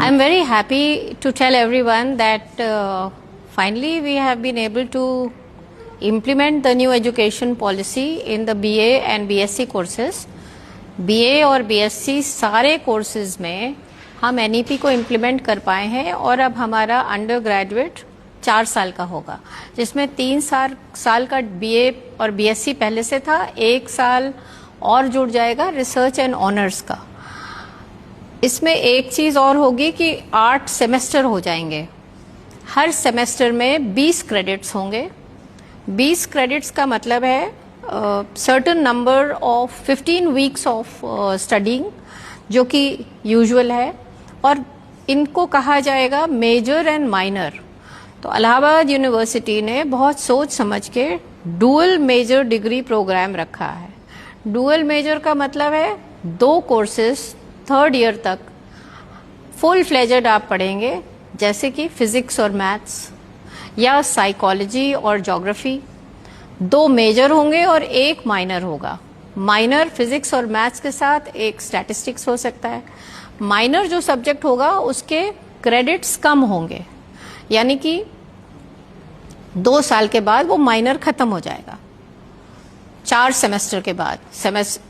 I'm very happy to tell everyone that finally we have been able to implement the new education policy in the BA and BSc courses. BA और BSc सारे courses में हम NEP को implement कर पाए हैं और अब हमारा अंडर ग्रेजुएट 4 साल का होगा, जिसमें 3 साल का BA और BSc पहले से था, 1 साल और जुड़ जाएगा रिसर्च एंड ऑनर्स का। इसमें एक चीज़ और होगी कि 8 सेमेस्टर हो जाएंगे, हर सेमेस्टर में 20 क्रेडिट्स होंगे। 20 क्रेडिट्स का मतलब है certain number of 15 weeks of studying, जो कि यूजुअल है, और इनको कहा जाएगा मेजर एंड माइनर। तो इलाहाबाद यूनिवर्सिटी ने बहुत सोच समझ के डुअल मेजर डिग्री प्रोग्राम रखा है। डुअल मेजर का मतलब है 2 कोर्सेज 3rd ईयर तक फुल फ्लेजेड आप पढ़ेंगे, जैसे कि फिजिक्स और मैथ्स या साइकोलॉजी और ज्योग्राफी। 2 मेजर होंगे और 1 माइनर होगा। माइनर फिजिक्स और मैथ्स के साथ एक स्टैटिस्टिक्स हो सकता है। माइनर जो सब्जेक्ट होगा उसके क्रेडिट्स कम होंगे, यानी कि 2 साल के बाद वो माइनर खत्म हो जाएगा। 4 सेमेस्टर के बाद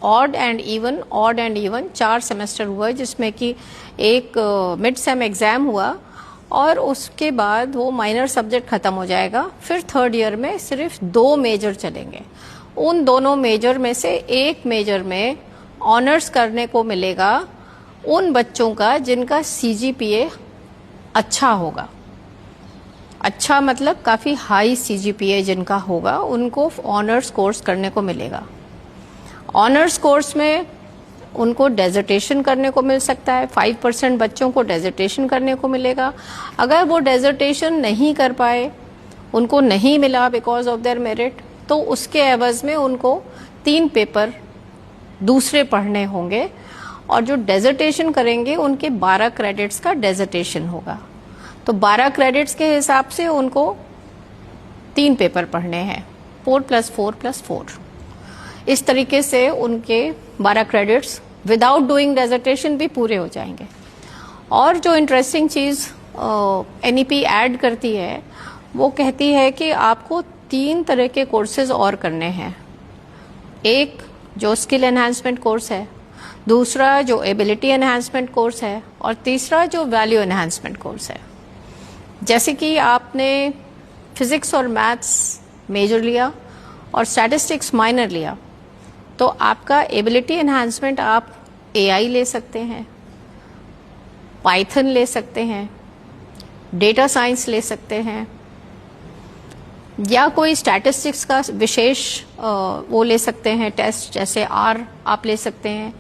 ऑड एंड इवन 4 सेमेस्टर हुआ, जिसमें कि एक मिड सेम एग्जाम हुआ और उसके बाद वो माइनर सब्जेक्ट खत्म हो जाएगा। फिर 3rd ईयर में सिर्फ 2 मेजर चलेंगे। उन दोनों मेजर में से एक मेजर में ऑनर्स करने को मिलेगा उन बच्चों का जिनका CGPA अच्छा होगा। अच्छा मतलब काफ़ी हाई CGPA जिनका होगा, उनको ऑनर्स कोर्स करने को मिलेगा। ऑनर्स कोर्स में उनको डेजर्टेशन करने को मिल सकता है। 5% बच्चों को डेजर्टेशन करने को मिलेगा। अगर वो डेजर्टेशन नहीं कर पाए, उनको नहीं मिला बिकॉज ऑफ देयर मेरिट, तो उसके एवज में उनको 3 पेपर दूसरे पढ़ने होंगे, और जो डेजर्टेशन करेंगे उनके 12 क्रेडिट्स का डेजर्टेशन होगा। तो 12 क्रेडिट्स के हिसाब से उनको 3 पेपर पढ़ने हैं, 4 + 4 + 4। इस तरीके से उनके 12 क्रेडिट्स विदाउट डूइंग डेजर्टेशन भी पूरे हो जाएंगे। और जो इंटरेस्टिंग चीज़ NEP ऐड करती है, वो कहती है कि आपको 3 तरह के कोर्सेज और करने हैं। एक जो स्किल एनहांसमेंट कोर्स है, दूसरा जो एबिलिटी एनहांसमेंट कोर्स है, और तीसरा जो वैल्यू एनहांसमेंट कोर्स है। जैसे कि आपने फिजिक्स और मैथ्स मेजर लिया और स्टैटिस्टिक्स माइनर लिया, तो आपका एबिलिटी एनहांसमेंट आप AI ले सकते हैं, पाइथन ले सकते हैं, डेटा साइंस ले सकते हैं, या कोई स्टैटिस्टिक्स का विशेष वो ले सकते हैं टेस्ट, जैसे R आप ले सकते हैं,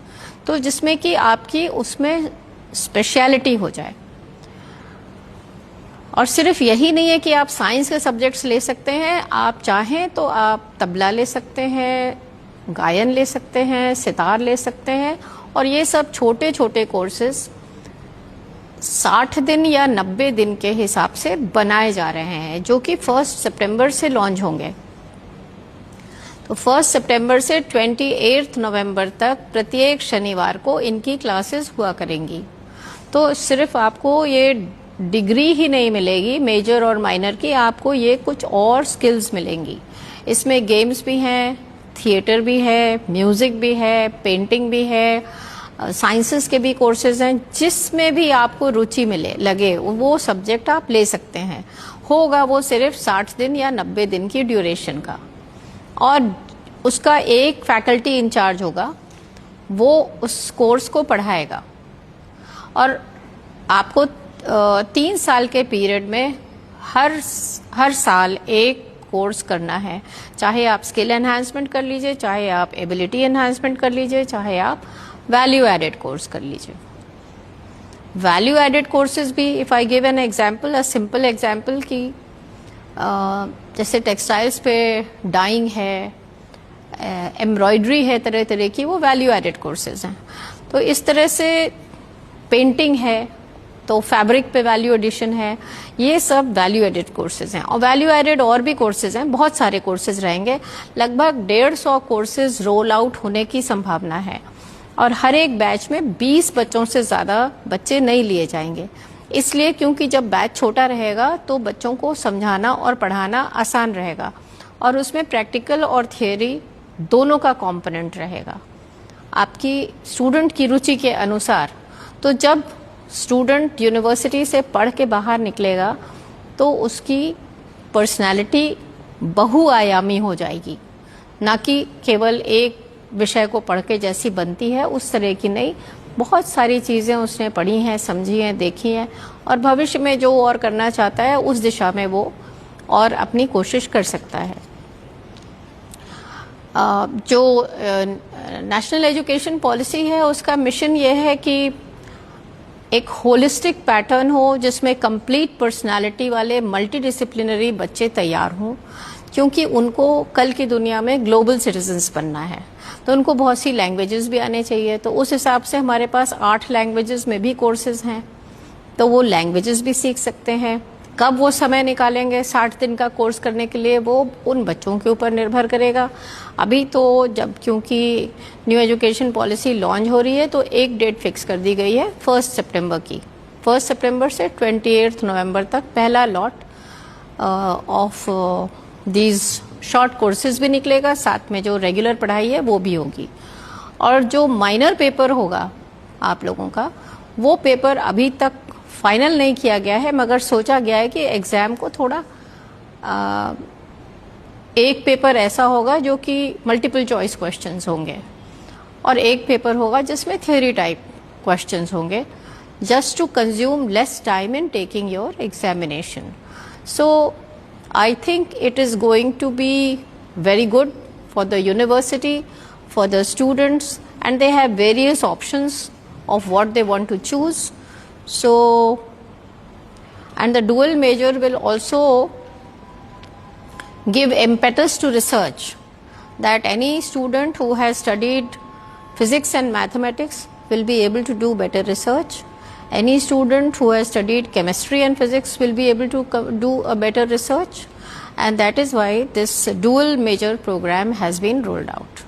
तो जिसमें कि आपकी उसमें स्पेशलिटी हो जाए। और सिर्फ यही नहीं है कि आप साइंस के सब्जेक्ट्स ले सकते हैं, आप चाहें तो आप तबला ले सकते हैं, गायन ले सकते हैं, सितार ले सकते हैं। और ये सब छोटे छोटे कोर्सेज 60 दिन या 90 दिन के हिसाब से बनाए जा रहे हैं, जो कि 1 सितंबर से लॉन्च होंगे। तो 1 सितंबर से 28 नवंबर तक प्रत्येक शनिवार को इनकी क्लासेस हुआ करेंगी। तो सिर्फ आपको ये डिग्री ही नहीं मिलेगी मेजर और माइनर की, आपको ये कुछ और स्किल्स मिलेंगी। इसमें गेम्स भी हैं, थिएटर भी है, म्यूजिक भी है, पेंटिंग भी है, साइंसेस के भी कोर्सेज हैं। जिसमें भी आपको रुचि लगे वो सब्जेक्ट आप ले सकते हैं। होगा वो सिर्फ 60 दिन या 90 दिन की ड्यूरेशन का, और उसका एक फैकल्टी इंचार्ज होगा, वो उस कोर्स को पढ़ाएगा। और आपको 3 साल के पीरियड में हर साल एक कोर्स करना है। चाहे आप स्किल एनहांसमेंट कर लीजिए, चाहे आप एबिलिटी एनहांसमेंट कर लीजिए, चाहे आप वैल्यू एडेड कोर्स कर लीजिए। वैल्यू एडेड कोर्सेज भी, if I give an example, a simple example, कि जैसे टेक्सटाइल्स पे डाइंग है, एम्ब्रॉयडरी है तरह तरह की, वो वैल्यू एडेड कोर्सेज हैं। तो इस तरह से पेंटिंग है तो फैब्रिक पे वैल्यू एडिशन है, ये सब वैल्यू एडेड कोर्सेज हैं। और वैल्यू एडेड और भी कोर्सेज हैं, बहुत सारे कोर्सेज रहेंगे। लगभग 150 कोर्सेज रोल आउट होने की संभावना है। और हर एक बैच में 20 बच्चों से ज़्यादा बच्चे नहीं लिए जाएंगे, इसलिए क्योंकि जब बैच छोटा रहेगा तो बच्चों को समझाना और पढ़ाना आसान रहेगा और उसमें प्रैक्टिकल और थियोरी दोनों का कंपोनेंट रहेगा आपकी स्टूडेंट की रुचि के अनुसार। तो जब स्टूडेंट यूनिवर्सिटी से पढ़ के बाहर निकलेगा तो उसकी पर्सनालिटी बहुआयामी हो जाएगी, ना कि केवल एक विषय को पढ़ के जैसी बनती है उस तरह की नहीं। बहुत सारी चीज़ें उसने पढ़ी हैं, समझी हैं, देखी हैं और भविष्य में जो और करना चाहता है उस दिशा में वो और अपनी कोशिश कर सकता है। जो नेशनल एजुकेशन पॉलिसी है उसका मिशन ये है कि एक होलिस्टिक पैटर्न हो जिसमें कंप्लीट पर्सनालिटी वाले मल्टी डिसिप्लिनरी बच्चे तैयार हों, क्योंकि उनको कल की दुनिया में ग्लोबल सिटीजन्स बनना है। तो उनको बहुत सी लैंग्वेजेस भी आने चाहिए। तो उस हिसाब से हमारे पास 8 लैंग्वेजेस में भी कोर्सेज हैं, तो वो लैंग्वेजेस भी सीख सकते हैं। कब वो समय निकालेंगे 60 दिन का कोर्स करने के लिए, वो उन बच्चों के ऊपर निर्भर करेगा। अभी तो जब क्योंकि न्यू एजुकेशन पॉलिसी लॉन्च हो रही है तो एक डेट फिक्स कर दी गई है 1 सितंबर की। 1 सितंबर से 28 नवंबर तक पहला lot of these short courses भी निकलेगा, साथ में जो रेगुलर पढ़ाई है वो भी होगी। और जो माइनर पेपर होगा आप लोगों का, वो पेपर अभी तक फाइनल नहीं किया गया है, मगर सोचा गया है कि एग्ज़ाम को थोड़ा एक पेपर ऐसा होगा जो कि मल्टीपल चॉइस क्वेश्चंस होंगे और एक पेपर होगा जिसमें थ्योरी टाइप क्वेश्चंस होंगे, just to consume less time in taking your examination. So I think it is going to be very good for the university, for the students, and they have various options of what they want to choose. So, and the dual major will also give impetus to research, that any student who has studied physics and mathematics will be able to do better research. Any student who has studied chemistry and physics will be able to do a better research, and that is why this dual major program has been rolled out.